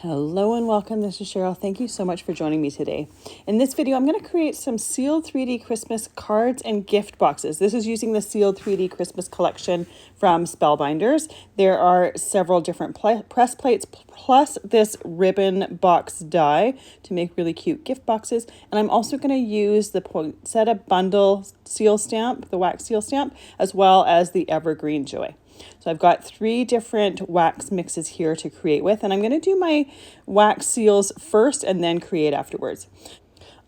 Hello and welcome. This is Cheryl. Thank you so much for joining me today. In this video, I'm going to create some sealed 3D Christmas cards and gift boxes. This is using the sealed 3D Christmas collection from Spellbinders. There are several different press plates plus this ribbon box die to make really cute gift boxes. And I'm also going to use the Poinsettia bundle seal stamp, the wax seal stamp, as well as the Evergreen Joy. So I've got 3 different wax mixes here to create with, and I'm going to do my wax seals first and then create afterwards.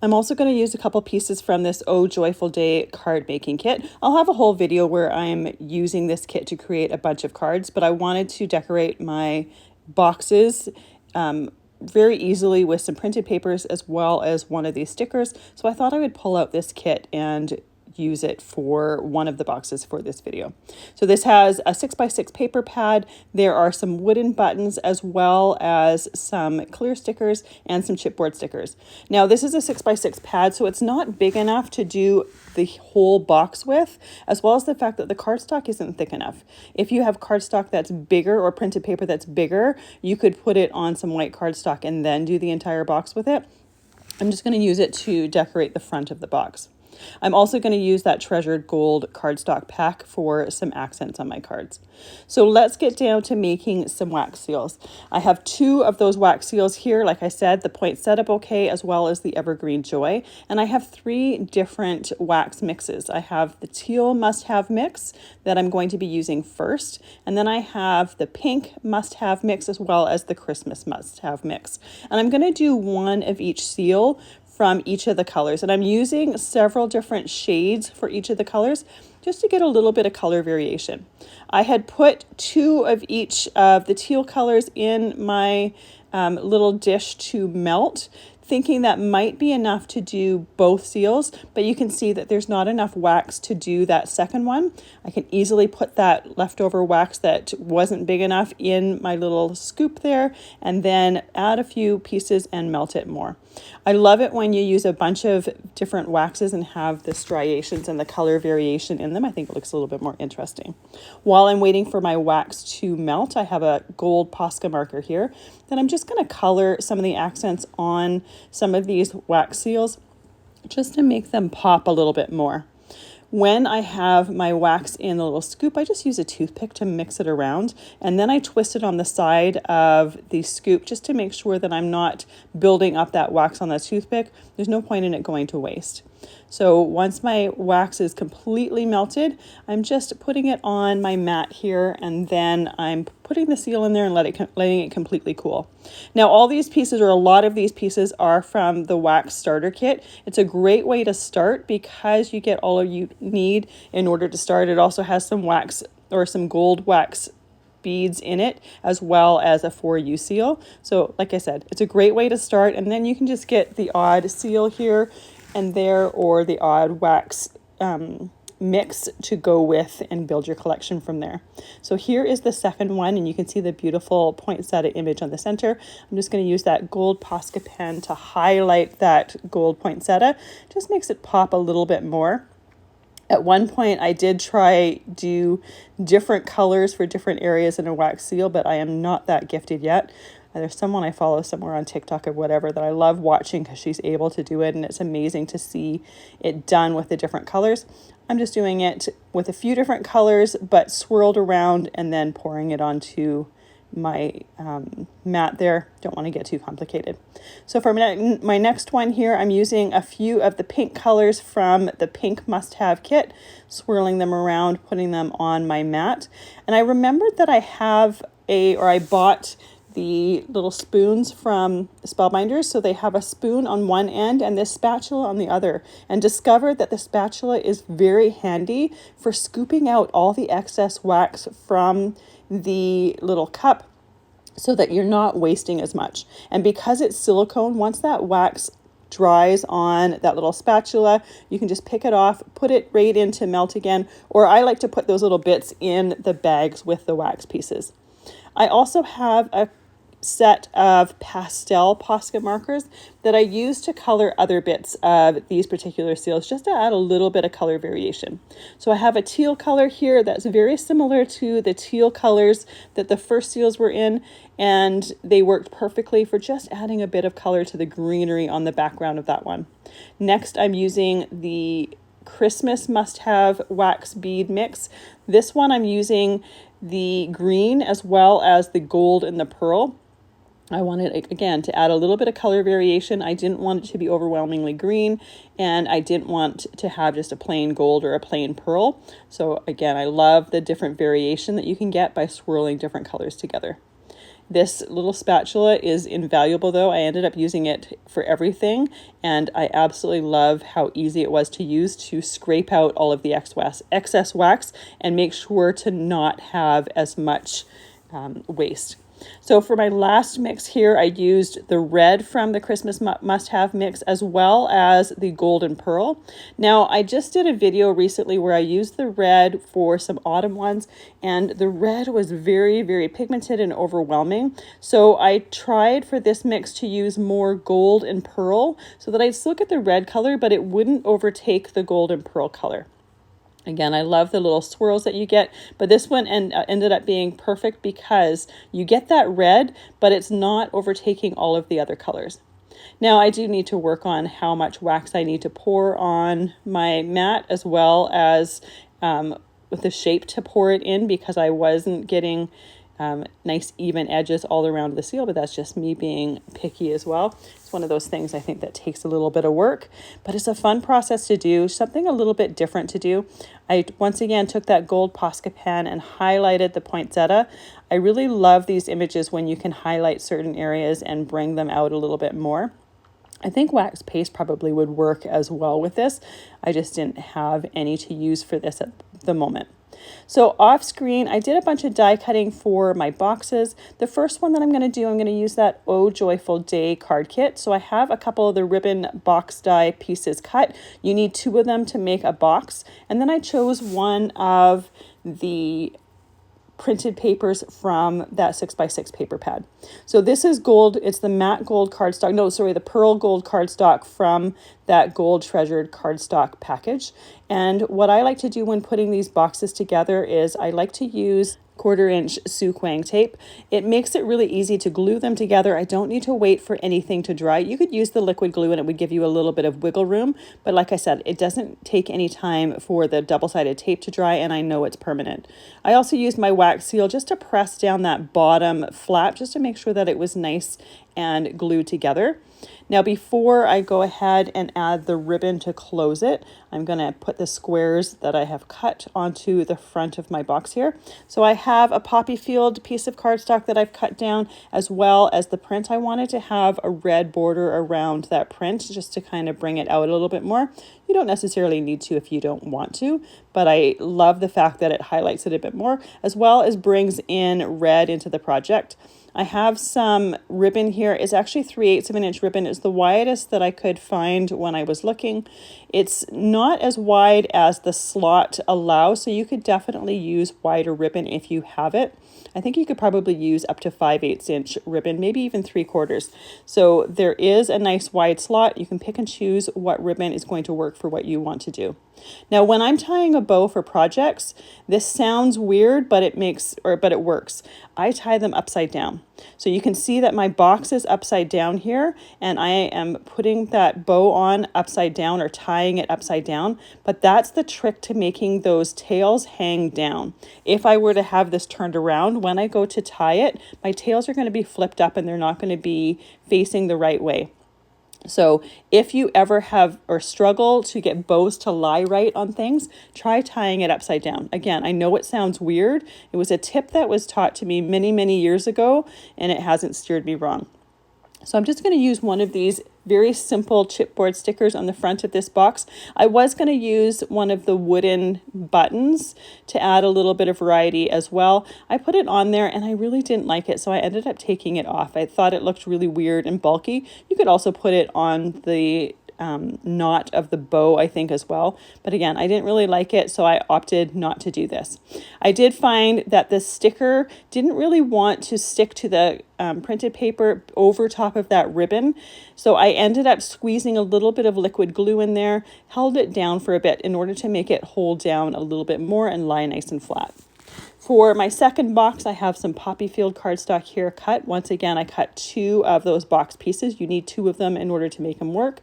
I'm also going to use a couple pieces from this Oh Joyful Day card making kit. I'll have a whole video where I'm using this kit to create a bunch of cards, but I wanted to decorate my boxes very easily with some printed papers as well as one of these stickers. So I thought I would pull out this kit and use it for one of the boxes for this video. So this has a 6x6 paper pad. There are some wooden buttons as well as some clear stickers and some chipboard stickers. Now this is a 6x6 pad, so it's not big enough to do the whole box with, as well as the fact that the cardstock isn't thick enough. If you have cardstock that's bigger or printed paper that's bigger, you could put it on some white cardstock and then do the entire box with it. I'm just going to use it to decorate the front of the box. I'm also going to use that treasured gold cardstock pack for some accents on my cards. So let's get down to making some wax seals. I have 2 of those wax seals here, like I said, the Poinsettia bouquet as well as the Evergreen Joy. And I have 3 different wax mixes. I have the Teal must-have mix that I'm going to be using first. And then I have the pink must-have mix as well as the Christmas must-have mix. And I'm going to do 1 of each seal from each of the colors, and I'm using several different shades for each of the colors just to get a little bit of color variation. I had put 2 of each of the teal colors in my little dish to melt, thinking that might be enough to do both seals, but you can see that there's not enough wax to do that second one. I can easily put that leftover wax that wasn't big enough in my little scoop there and then add a few pieces and melt it more. I love it when you use a bunch of different waxes and have the striations and the color variation in them. I think it looks a little bit more interesting. While I'm waiting for my wax to melt, I have a gold Posca marker here. Then I'm just going to color some of the accents on some of these wax seals just to make them pop a little bit more. When I have my wax in the little scoop, I just use a toothpick to mix it around, and then I twist it on the side of the scoop just to make sure that I'm not building up that wax on the toothpick. There's no point in it going to waste. So once my wax is completely melted, I'm just putting it on my mat here, and then I'm putting the seal in there and letting it completely cool. Now all these pieces, or a lot of these pieces, are from the wax starter kit. It's a great way to start because you get all you need in order to start. It also has some wax or some gold wax beads in it, as well as a 4U seal. So like I said, it's a great way to start, and then you can just get the odd seal here and there or the odd wax mix to go with and build your collection from there. So here is the second one, and you can see the beautiful poinsettia image on the center. I'm just going to use that gold Posca pen to highlight that gold poinsettia. Just makes it pop a little bit more. At one point, I did try do different colors for different areas in a wax seal, but I am not that gifted yet. There's someone I follow somewhere on TikTok or whatever that I love watching because she's able to do it, and it's amazing to see it done with the different colors. I'm just doing it with a few different colors, but swirled around and then pouring it onto my mat there. Don't want to get too complicated. So for my next one here, I'm using a few of the pink colors from the pink must-have kit, swirling them around, putting them on my mat. And I remembered that I bought the little spoons from Spellbinders. So they have a spoon on one end and this spatula on the other, and discovered that the spatula is very handy for scooping out all the excess wax from the little cup so that you're not wasting as much. And because it's silicone, once that wax dries on that little spatula, you can just pick it off, put it right in to melt again, or I like to put those little bits in the bags with the wax pieces. I also have a set of pastel Posca markers that I use to color other bits of these particular seals, just to add a little bit of color variation. So I have a teal color here that's very similar to the teal colors that the first seals were in, and they worked perfectly for just adding a bit of color to the greenery on the background of that one. Next, I'm using the Christmas must-have wax bead mix. This one I'm using the green as well as the gold and the pearl. I wanted, again, to add a little bit of color variation. I didn't want it to be overwhelmingly green, and I didn't want to have just a plain gold or a plain pearl. So again, I love the different variation that you can get by swirling different colors together. This little spatula is invaluable though. I ended up using it for everything, and I absolutely love how easy it was to use to scrape out all of the excess wax and make sure to not have as much waste. So for my last mix here, I used the red from the Christmas must-have mix as well as the gold and pearl. Now, I just did a video recently where I used the red for some autumn ones, and the red was very, very pigmented and overwhelming. So I tried for this mix to use more gold and pearl so that I'd still get the red color, but it wouldn't overtake the gold and pearl color. Again, I love the little swirls that you get, but this one ended up being perfect because you get that red, but it's not overtaking all of the other colors. Now, I do need to work on how much wax I need to pour on my mat, as well as with the shape to pour it in, because I wasn't getting nice even edges all around the seal, but that's just me being picky as well. It's one of those things I think that takes a little bit of work, but it's a fun process to do, something a little bit different to do. I once again took that gold Posca pen and highlighted the poinsettia. I really love these images when you can highlight certain areas and bring them out a little bit more. I think wax paste probably would work as well with this. I just didn't have any to use for this at the moment. So off screen, I did a bunch of die cutting for my boxes. The first one that I'm going to do, I'm going to use that Oh Joyful Day card kit. So I have a couple of the ribbon box die pieces cut. You need 2 of them to make a box. And then I chose one of the printed papers from that 6x6 paper pad. So this is gold. It's the matte gold cardstock. No, sorry, the pearl gold cardstock from that gold treasured cardstock package. And what I like to do when putting these boxes together is I like to use 1/4 inch Suquang tape. It makes it really easy to glue them together. I don't need to wait for anything to dry. You could use the liquid glue and it would give you a little bit of wiggle room, but like I said, it doesn't take any time for the double-sided tape to dry, and I know it's permanent. I also used my wax seal just to press down that bottom flap just to make sure that it was nice and glued together. Now, before I go ahead and add the ribbon to close it, I'm going to put the squares that I have cut onto the front of my box here. So I have a poppy field piece of cardstock that I've cut down, as well as the print. I wanted to have a red border around that print just to kind of bring it out a little bit more. You don't necessarily need to if you don't want to, but I love the fact that it highlights it a bit more, as well as brings in red into the project. I have some ribbon here. It's actually 3/8 of an inch ribbon. It's the widest that I could find when I was looking. It's not as wide as the slot allows, so you could definitely use wider ribbon if you have it. I think you could probably use up to 5/8 inch ribbon, maybe even 3/4. So there is a nice wide slot. You can pick and choose what ribbon is going to work for what you want to do. Now, when I'm tying a bow for projects, this sounds weird, but it works. I tie them upside down. So you can see that my box is upside down here, and I am putting that bow on upside down or tying it upside down, but that's the trick to making those tails hang down. If I were to have this turned around, when I go to tie it, my tails are going to be flipped up and they're not going to be facing the right way. So if you ever have or struggle to get bows to lie right on things, try tying it upside down. Again, I know it sounds weird. It was a tip that was taught to me many, many years ago, and it hasn't steered me wrong. So I'm just going to use one of these very simple chipboard stickers on the front of this box. I was going to use one of the wooden buttons to add a little bit of variety as well. I put it on there and I really didn't like it, so I ended up taking it off. I thought it looked really weird and bulky. You could also put it on the knot of the bow, I think, as well. But again, I didn't really like it, so I opted not to do this. I did find that the sticker didn't really want to stick to the printed paper over top of that ribbon. So I ended up squeezing a little bit of liquid glue in there, held it down for a bit in order to make it hold down a little bit more and lie nice and flat. For my second box, I have some poppy field cardstock here cut. Once again, I cut 2 of those box pieces. You need 2 of them in order to make them work.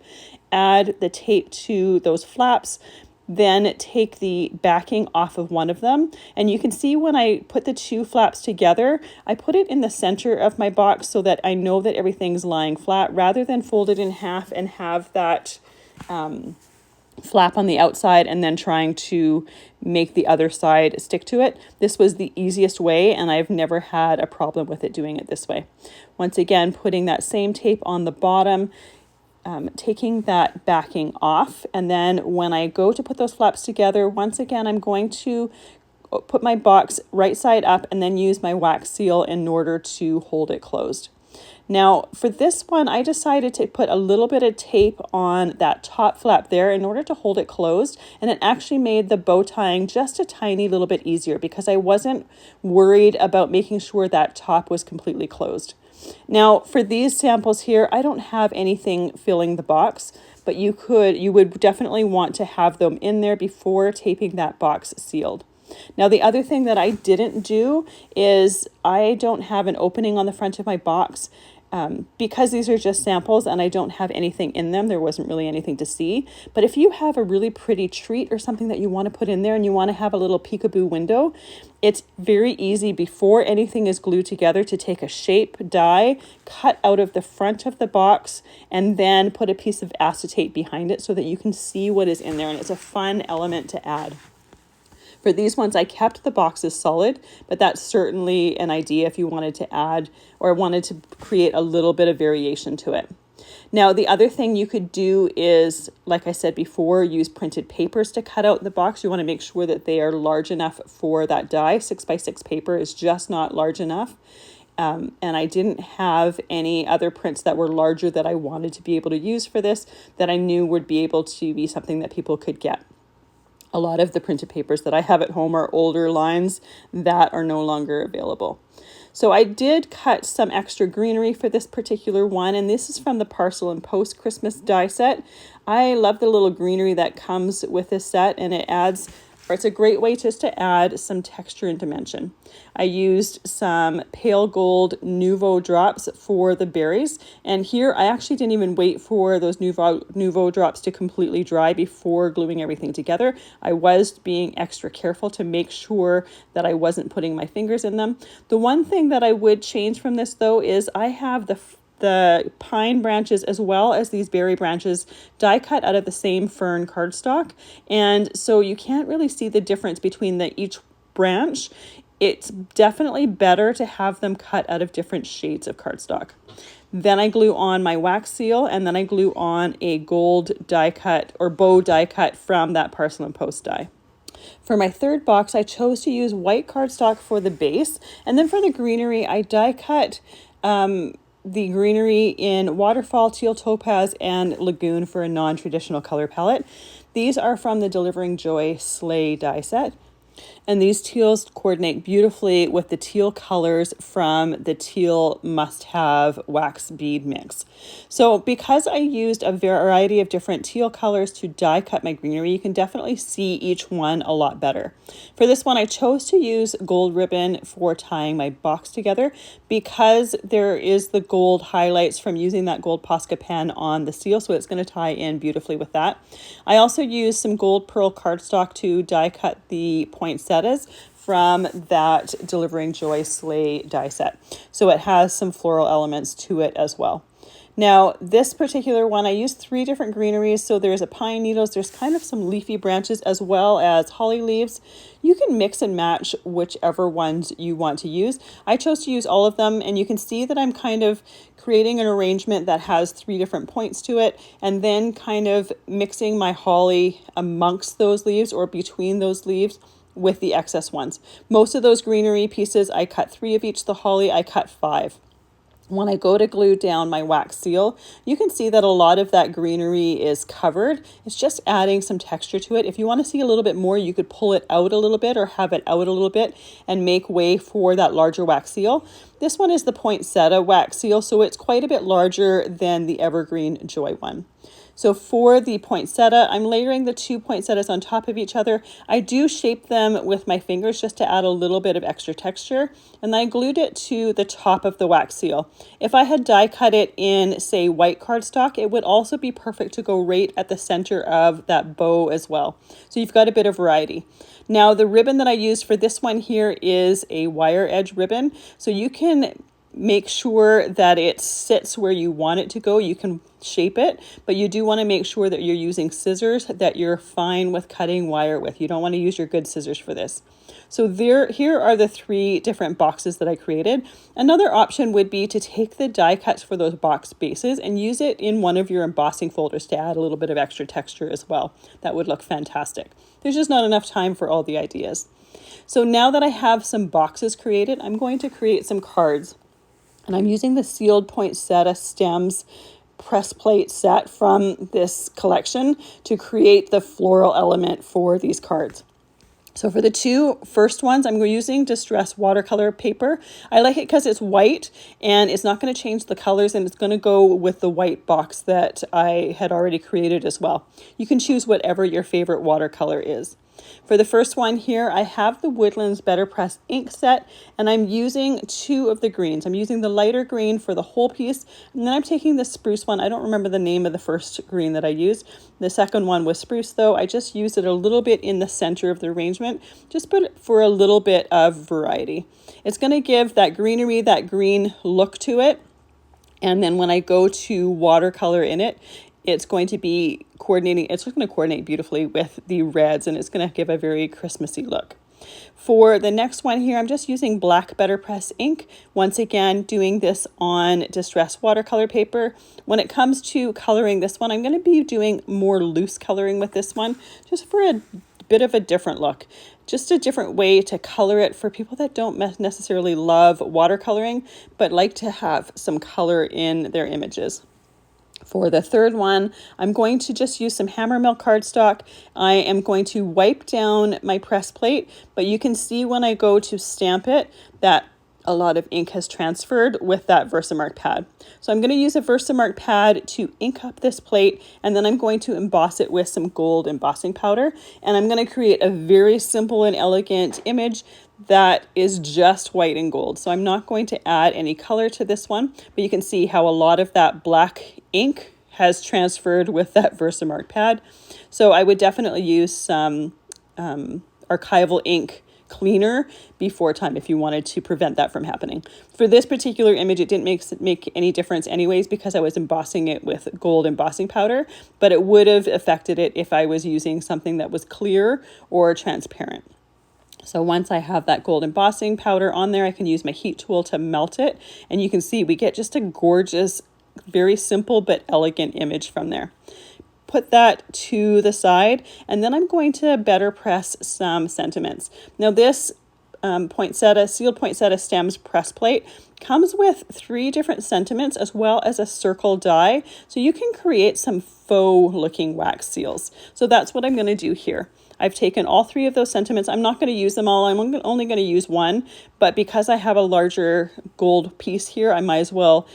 Add the tape to those flaps, then take the backing off of one of them. And you can see when I put the 2 flaps together, I put it in the center of my box so that I know that everything's lying flat rather than fold it in half and have that flap on the outside and then trying to make the other side stick to it. This was the easiest way, and I've never had a problem with it doing it this way. Once again, putting that same tape on the bottom, taking that backing off, and then when I go to put those flaps together, once again, I'm going to put my box right side up and then use my wax seal in order to hold it closed. Now, for this one, I decided to put a little bit of tape on that top flap there in order to hold it closed, and it actually made the bow tying just a tiny little bit easier because I wasn't worried about making sure that top was completely closed. Now, for these samples here, I don't have anything filling the box, but you would definitely want to have them in there before taping that box sealed. Now, the other thing that I didn't do is I don't have an opening on the front of my box. Because these are just samples and I don't have anything in them, there wasn't really anything to see. But if you have a really pretty treat or something that you want to put in there and you want to have a little peekaboo window, it's very easy before anything is glued together to take a shape die, cut out of the front of the box, and then put a piece of acetate behind it so that you can see what is in there. And it's a fun element to add. For these ones, I kept the boxes solid, but that's certainly an idea if you wanted to add or wanted to create a little bit of variation to it. Now, the other thing you could do is, like I said before, use printed papers to cut out the box. You want to make sure that they are large enough for that die. 6x6 paper is just not large enough. And I didn't have any other prints that were larger that I wanted to be able to use for this that I knew would be able to be something that people could get. A lot of the printed papers that I have at home are older lines that are no longer available. So I did cut some extra greenery for this particular one, and this is from the Parcel and Post Christmas die set. I love the little greenery that comes with this set, and it's a great way just to add some texture and dimension. I used some pale gold Nouveau drops for the berries, and here I actually didn't even wait for those Nouveau drops to completely dry before gluing everything together. I was being extra careful to make sure that I wasn't putting my fingers in them. The one thing that I would change from this though is I have the pine branches as well as these berry branches die cut out of the same Fern cardstock, and so you can't really see the difference between each branch. It's definitely better to have them cut out of different shades of cardstock. Then I glue on my wax seal, and then I glue on a gold die cut or bow die cut from that Parcel and Post die. For my third box, I chose to use white cardstock for the base, and then for the greenery, I die cut the greenery in Waterfall, Teal, Topaz, and Lagoon for a non-traditional color palette. These are from the Evergreen Joy Sleigh die set. And these teals coordinate beautifully with the teal colors from the Teal must-have wax bead mix. So because I used a variety of different teal colors to die cut my greenery, you can definitely see each one a lot better. For this one, I chose to use gold ribbon for tying my box together because there is the gold highlights from using that gold Posca pen on the seal, so it's going to tie in beautifully with that. I also used some gold pearl cardstock to die cut the poinsettias from that Evergreen Joy Sleigh die set. So it has some floral elements to it as well. Now, this particular one, I used 3 different greeneries. So there's a pine needles, there's kind of some leafy branches as well as holly leaves. You can mix and match whichever ones you want to use. I chose to use all of them, and you can see that I'm kind of creating an arrangement that has 3 different points to it, and then kind of mixing my holly amongst those leaves or between those leaves with the excess ones. Most of those greenery pieces, I cut 3 of each. The holly, I cut 5. When I go to glue down my wax seal, you can see that a lot of that greenery is covered. It's just adding some texture to it. If you want to see a little bit more, you could pull it out a little bit or have it out a little bit and make way for that larger wax seal. This one is the Poinsettia wax seal, so it's quite a bit larger than the Evergreen Joy one. So for the poinsettia, I'm layering the two poinsettias on top of each other. I do shape them with my fingers just to add a little bit of extra texture. And I glued it to the top of the wax seal. If I had die cut it in, say, white cardstock, it would also be perfect to go right at the center of that bow as well. So you've got a bit of variety. Now the ribbon that I used for this one here is a wire edge ribbon. So you can make sure that it sits where you want it to go. You can shape it, but you do want to make sure that you're using scissors that you're fine with cutting wire with. You don't want to use your good scissors for this. So here are the 3 different boxes that I created. Another option would be to take the die cuts for those box bases and use it in one of your embossing folders to add a little bit of extra texture as well. That would look fantastic. There's just not enough time for all the ideas. So now that I have some boxes created, I'm going to create some cards. And I'm using the sealed poinsettia stems press plate set from this collection to create the floral element for these cards. So for the 2 first ones, I'm using distress watercolor paper. I like it because it's white and it's not going to change the colors, and it's going to go with the white box that I had already created as well. You can choose whatever your favorite watercolor is. For the first one here, I have the Woodlands Better Press ink set, and I'm using 2 of the greens. I'm using the lighter green for the whole piece, and then I'm taking the spruce one. I don't remember the name of the first green that I used. The second one was spruce though. I just used it a little bit in the center of the arrangement, just put it for a little bit of variety. It's going to give that greenery, that green look to it. And then when I go to watercolor in it, it's going to be coordinating, it's just going to coordinate beautifully with the reds, and it's going to give a very Christmassy look. For the next one here, I'm just using black Better Press ink. Once again, doing this on distress watercolor paper. When it comes to coloring this one, I'm going to be doing more loose coloring with this one, just for a bit of a different look. Just a different way to color it for people that don't necessarily love watercoloring, but like to have some color in their images. For the third one, I'm going to just use some hammermill cardstock. I am going to wipe down my press plate, but you can see when I go to stamp it that a lot of ink has transferred with that Versamark pad. So I'm going to use a Versamark pad to ink up this plate, and then I'm going to emboss it with some gold embossing powder. And I'm going to create a very simple and elegant image that is just white and gold. So I'm not going to add any color to this one, but you can see how a lot of that black ink has transferred with that Versamark pad. So I would definitely use some archival ink cleaner before time if you wanted to prevent that from happening. For this particular image, it didn't make any difference anyways because I was embossing it with gold embossing powder, but it would have affected it if I was using something that was clear or transparent. So once I have that gold embossing powder on there, I can use my heat tool to melt it. And you can see we get just a gorgeous, very simple but elegant image from there. Put that to the side, and then I'm going to better press some sentiments. Now this sealed poinsettia stems press plate comes with 3 different sentiments as well as a circle die. So you can create some faux looking wax seals. So that's what I'm going to do here. I've taken all 3 of those sentiments. I'm not going to use them all. I'm only going to use one, but because I have a larger gold piece here, I might as well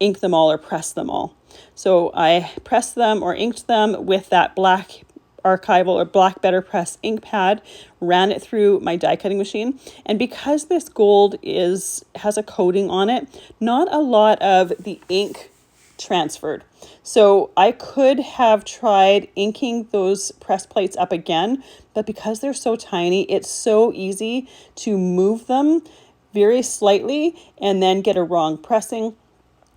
ink them all or press them all. So I pressed them or inked them with that black archival or black Better Press ink pad, ran it through my die cutting machine. And because this gold has a coating on it, not a lot of the ink transferred. So I could have tried inking those press plates up again, but because they're so tiny, it's so easy to move them very slightly and then get a wrong pressing,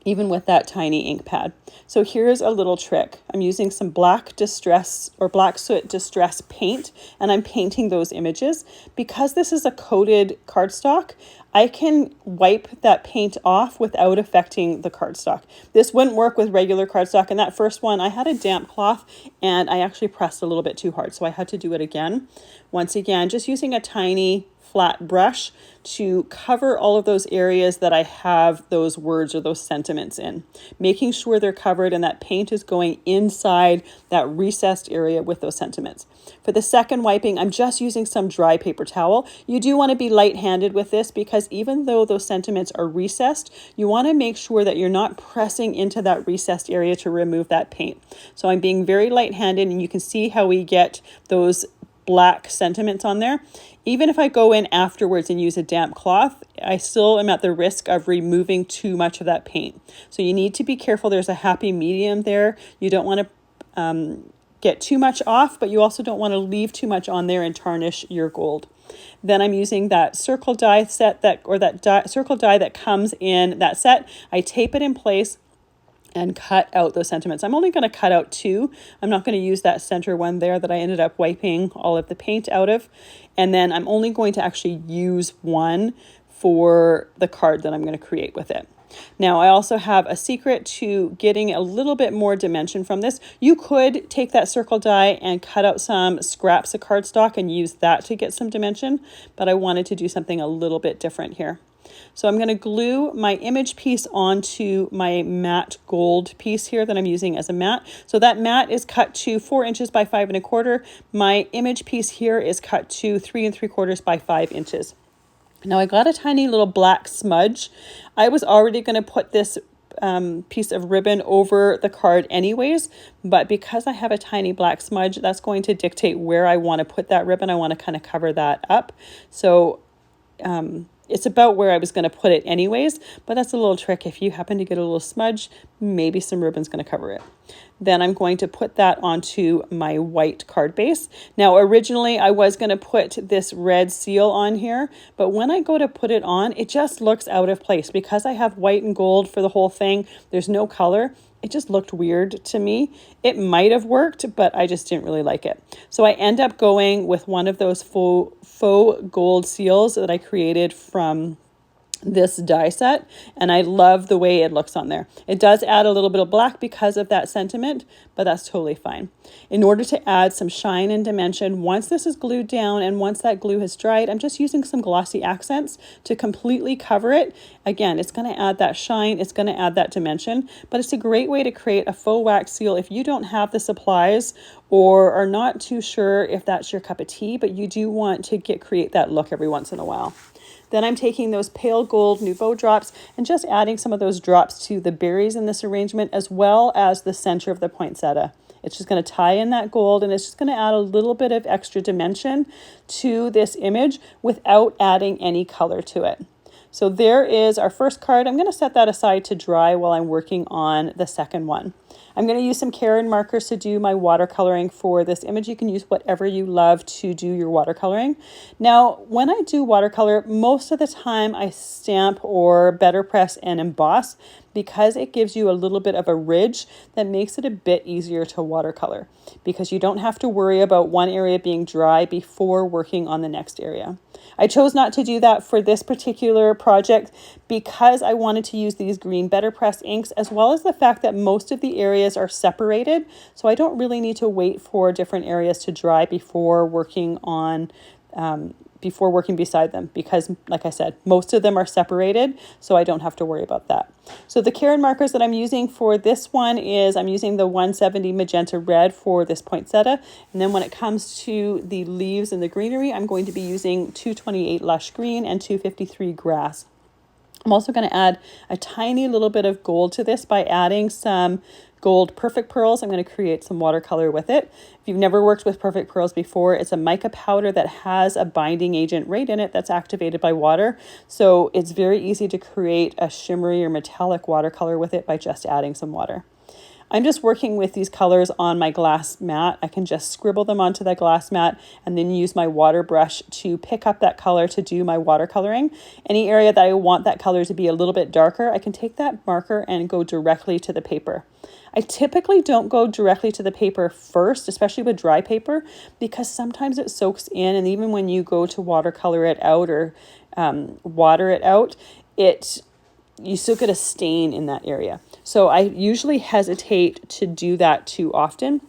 even with that tiny ink pad. So here's a little trick. I'm using some black distress or black soot distress paint, and I'm painting those images. Because this is a coated cardstock, I can wipe that paint off without affecting the cardstock. This wouldn't work with regular cardstock. And that first one, I had a damp cloth and I actually pressed a little bit too hard, so I had to do it again. Once again, just using a tiny flat brush to cover all of those areas that I have those words or those sentiments in, making sure they're covered and that paint is going inside that recessed area with those sentiments. For the second wiping, I'm just using some dry paper towel. You do want to be light-handed with this because even though those sentiments are recessed, you want to make sure that you're not pressing into that recessed area to remove that paint. So I'm being very light-handed, and you can see how we get those black sentiments on there. Even if I go in afterwards and use a damp cloth, I still am at the risk of removing too much of that paint. So you need to be careful. There's a happy medium there. You don't want to get too much off, but you also don't want to leave too much on there and tarnish your gold. Then I'm using that circle die set circle die that comes in that set. I tape it in place and cut out those sentiments. I'm only going to cut out 2. I'm not going to use that center one there that I ended up wiping all of the paint out of. And then I'm only going to actually use 1 for the card that I'm going to create with it. Now, I also have a secret to getting a little bit more dimension from this. You could take that circle die and cut out some scraps of cardstock and use that to get some dimension, but I wanted to do something a little bit different here. So I'm going to glue my image piece onto my matte gold piece here that I'm using as a mat. So that mat is cut to 4 inches by 5 1/4. My image piece here is cut to 3 3/4 by 5 inches. Now I got a tiny little black smudge. I was already going to put this piece of ribbon over the card anyways, but because I have a tiny black smudge, that's going to dictate where I want to put that ribbon. I want to kind of cover that up. So it's about where I was going to put it anyways, but that's a little trick. If you happen to get a little smudge, maybe some ribbon's going to cover it. Then I'm going to put that onto my white card base. Now, originally I was going to put this red seal on here, but when I go to put it on, it just looks out of place because I have white and gold for the whole thing. There's no color. It just looked weird to me. It might have worked, but I just didn't really like it. So I end up going with one of those faux gold seals that I created from this die set, and I love the way it looks on there. It does add a little bit of black because of that sentiment, but that's totally fine. In order to add some shine and dimension, once this is glued down and once that glue has dried, I'm just using some glossy accents to completely cover it. Again, it's going to add that shine, it's going to add that dimension, but it's a great way to create a faux wax seal if you don't have the supplies or are not too sure if that's your cup of tea, but you do want to create that look every once in a while. Then I'm taking those pale gold Nouveau drops and just adding some of those drops to the berries in this arrangement as well as the center of the poinsettia. It's just going to tie in that gold and it's just going to add a little bit of extra dimension to this image without adding any color to it. So there is our first card. I'm going to set that aside to dry while I'm working on the second one. I'm going to use some Caron markers to do my watercoloring for this image. You can use whatever you love to do your watercoloring. Now, when I do watercolor, most of the time I stamp or better press and emboss because it gives you a little bit of a ridge that makes it a bit easier to watercolor because you don't have to worry about one area being dry before working on the next area. I chose not to do that for this particular project because I wanted to use these green better press inks as well as the fact that most of the areas are separated. So I don't really need to wait for different areas to dry before working on beside them because, like I said, most of them are separated, so I don't have to worry about that. So the Caron markers that I'm using for this one is I'm using the 170 magenta red for this poinsettia, and then when it comes to the leaves and the greenery, I'm going to be using 228 lush green and 253 grass. I'm also going to add a tiny little bit of gold to this by adding some gold perfect pearls. I'm going to create some watercolor with it. If you've never worked with perfect pearls before, it's a mica powder that has a binding agent right in it that's activated by water. So it's very easy to create a shimmery or metallic watercolor with it by just adding some water. I'm just working with these colors on my glass mat. I can just scribble them onto that glass mat and then use my water brush to pick up that color to do my watercoloring. Any area that I want that color to be a little bit darker, I can take that marker and go directly to the paper. I typically don't go directly to the paper first, especially with dry paper, because sometimes it soaks in, and even when you go to watercolor it out or water it out, you still get a stain in that area. So I usually hesitate to do that too often.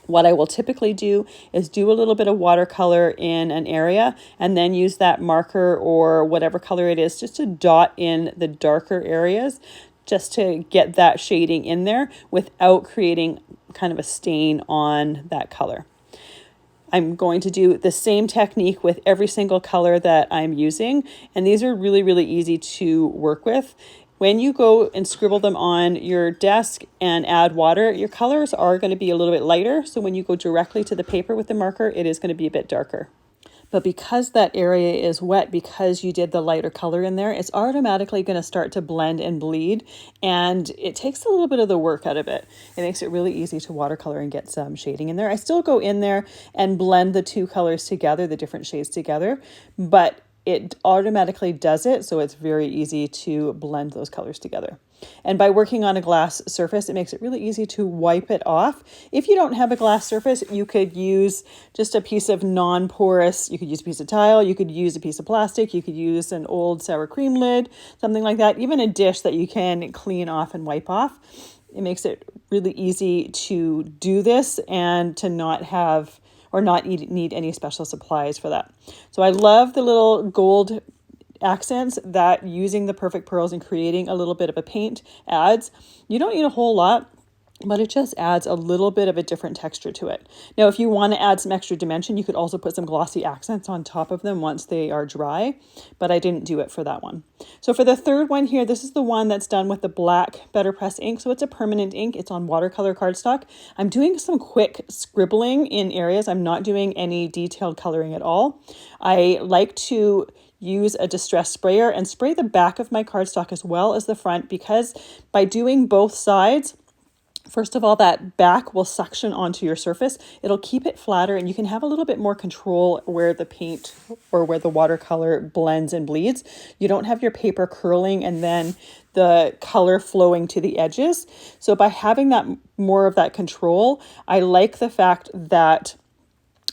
What I will typically do is do a little bit of watercolor in an area and then use that marker or whatever color it is just to dot in the darker areas, just to get that shading in there without creating kind of a stain on that color. I'm going to do the same technique with every single color that I'm using, and these are really, really easy to work with. When you go and scribble them on your desk and add water, your colors are going to be a little bit lighter. So when you go directly to the paper with the marker, it is going to be a bit darker. But because that area is wet, because you did the lighter color in there, it's automatically going to start to blend and bleed. And it takes a little bit of the work out of it. It makes it really easy to watercolor and get some shading in there. I still go in there and blend the two colors together, the different shades together, but it automatically does it, so it's very easy to blend those colors together. And by working on a glass surface, it makes it really easy to wipe it off. If you don't have a glass surface, you could use just a piece of non-porous, you could use a piece of tile, you could use a piece of plastic, you could use an old sour cream lid, something like that, even a dish that you can clean off and wipe off. It makes it really easy to do this and to not have or not need any special supplies for that. So I love the little gold accents that using the perfect pearls and creating a little bit of a paint adds. You don't need a whole lot, but it just adds a little bit of a different texture to it. Now, if you want to add some extra dimension, you could also put some glossy accents on top of them once they are dry, but I didn't do it for that one. So for the third one here, this is the one that's done with the black Better Press ink. So it's a permanent ink. It's on watercolor cardstock. I'm doing some quick scribbling in areas. I'm not doing any detailed coloring at all. I like to use a distress sprayer and spray the back of my cardstock as well as the front, because by doing both sides, first of all, that back will suction onto your surface. It'll keep it flatter and you can have a little bit more control where the paint or where the watercolor blends and bleeds. You don't have your paper curling and then the color flowing to the edges. So by having that more of that control, I like the fact that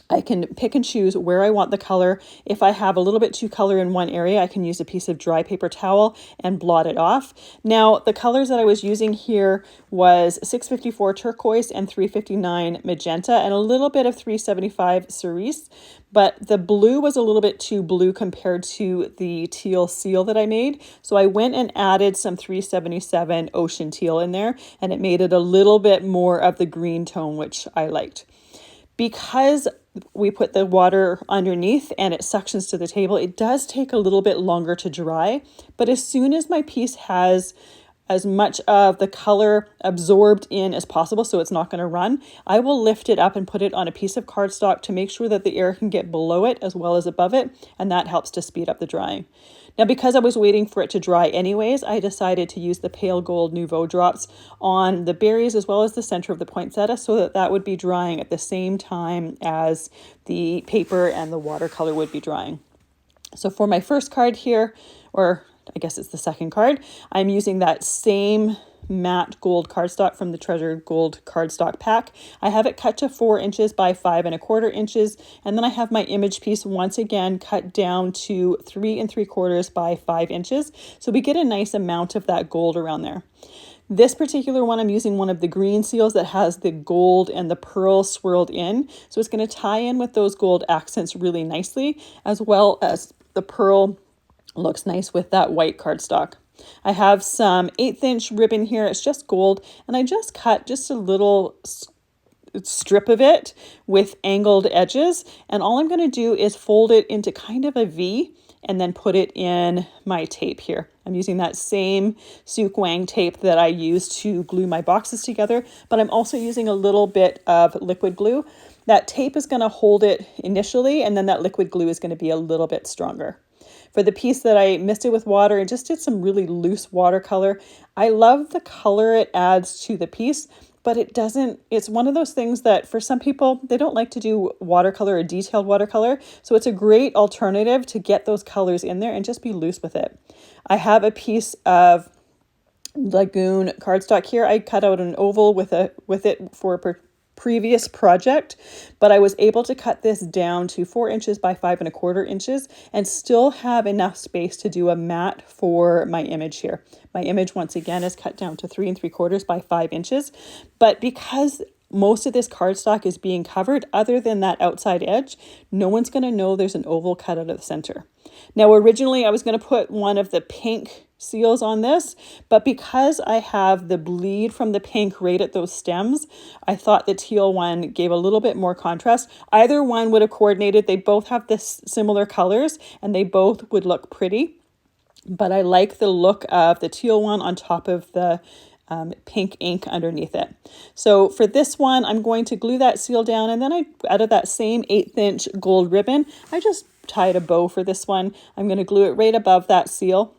I can pick and choose where I want the color. If I have a little bit too color in one area, I can use a piece of dry paper towel and blot it off. Now, the colors that I was using here was 654 turquoise and 359 magenta and a little bit of 375 cerise, but the blue was a little bit too blue compared to the teal seal that I made. So I went and added some 377 ocean teal in there, and it made it a little bit more of the green tone, which I liked. Because we put the water underneath and it suctions to the table, it does take a little bit longer to dry. But as soon as my piece has as much of the color absorbed in as possible, so it's not going to run, I will lift it up and put it on a piece of cardstock to make sure that the air can get below it as well as above it, and that helps to speed up the drying. Now, because I was waiting for it to dry anyways, I decided to use the pale gold Nouveau drops on the berries as well as the center of the poinsettia, so that that would be drying at the same time as the paper and the watercolor would be drying. So for my first card here, or I guess it's the second card, I'm using that same matte gold cardstock from the Treasure Gold cardstock pack. I have it cut to 4 inches by 5 1/4 inches, and then I have my image piece once again cut down to 3 3/4 by 5 inches. So we get a nice amount of that gold around there. This particular one, I'm using one of the green seals that has the gold and the pearl swirled in. So it's going to tie in with those gold accents really nicely, as well as the pearl looks nice with that white cardstock. I have some 1/8 inch ribbon here. It's just gold, and I just cut just a little strip of it with angled edges, and all I'm going to do is fold it into kind of a V and then put it in my tape here. I'm using that same Suk Wang tape that I use to glue my boxes together, but I'm also using a little bit of liquid glue. That tape is going to hold it initially, and then that liquid glue is going to be a little bit stronger. For the piece that I misted with water and just did some really loose watercolor, I love the color it adds to the piece, but it's one of those things that for some people, they don't like to do watercolor or detailed watercolor. So it's a great alternative to get those colors in there and just be loose with it. I have a piece of Lagoon cardstock here. I cut out an oval with it for a previous project, but I was able to cut this down to 4 inches by 5 1/4 inches and still have enough space to do a mat for my image here. My image, once again, is cut down to 3 3/4 by 5 inches, but because most of this cardstock is being covered other than that outside edge. No one's going to know there's an oval cut out of the center. Now, originally I was going to put one of the pink seals on this, but because I have the bleed from the pink right at those stems, I thought the teal one gave a little bit more contrast. Either one would have coordinated. They both have this similar colors and they both would look pretty, but I like the look of the teal one on top of the pink ink underneath it. So for this one, I'm going to glue that seal down, and then out of that same 1/8 inch gold ribbon, I just tied a bow for this one. I'm going to glue it right above that seal,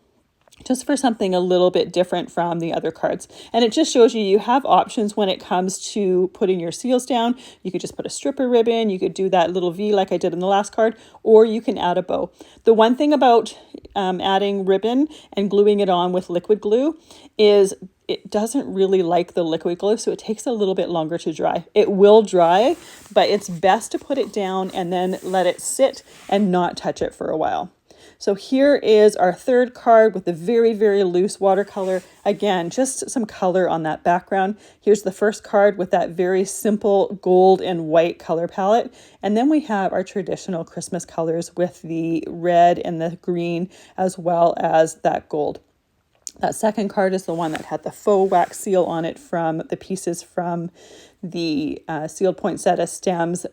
just for something a little bit different from the other cards. And it just shows you have options when it comes to putting your seals down. You could just put a stripper ribbon, you could do that little V like I did in the last card, or you can add a bow. The one thing about adding ribbon and gluing it on with liquid glue is it doesn't really like the liquid glue, so it takes a little bit longer to dry. It will dry, but it's best to put it down and then let it sit and not touch it for a while. So here is our third card with the very, very loose watercolor. Again, just some color on that background. Here's the first card with that very simple gold and white color palette. And then we have our traditional Christmas colors with the red and the green, as well as that gold. That second card is the one that had the faux wax seal on it from the pieces from the sealed poinsettia stems,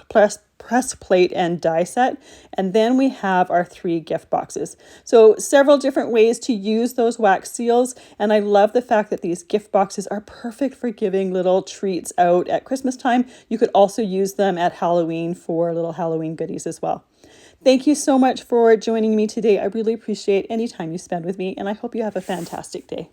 press plate and die set. And then we have our 3 gift boxes. So several different ways to use those wax seals. And I love the fact that these gift boxes are perfect for giving little treats out at Christmas time. You could also use them at Halloween for little Halloween goodies as well. Thank you so much for joining me today. I really appreciate any time you spend with me, and I hope you have a fantastic day.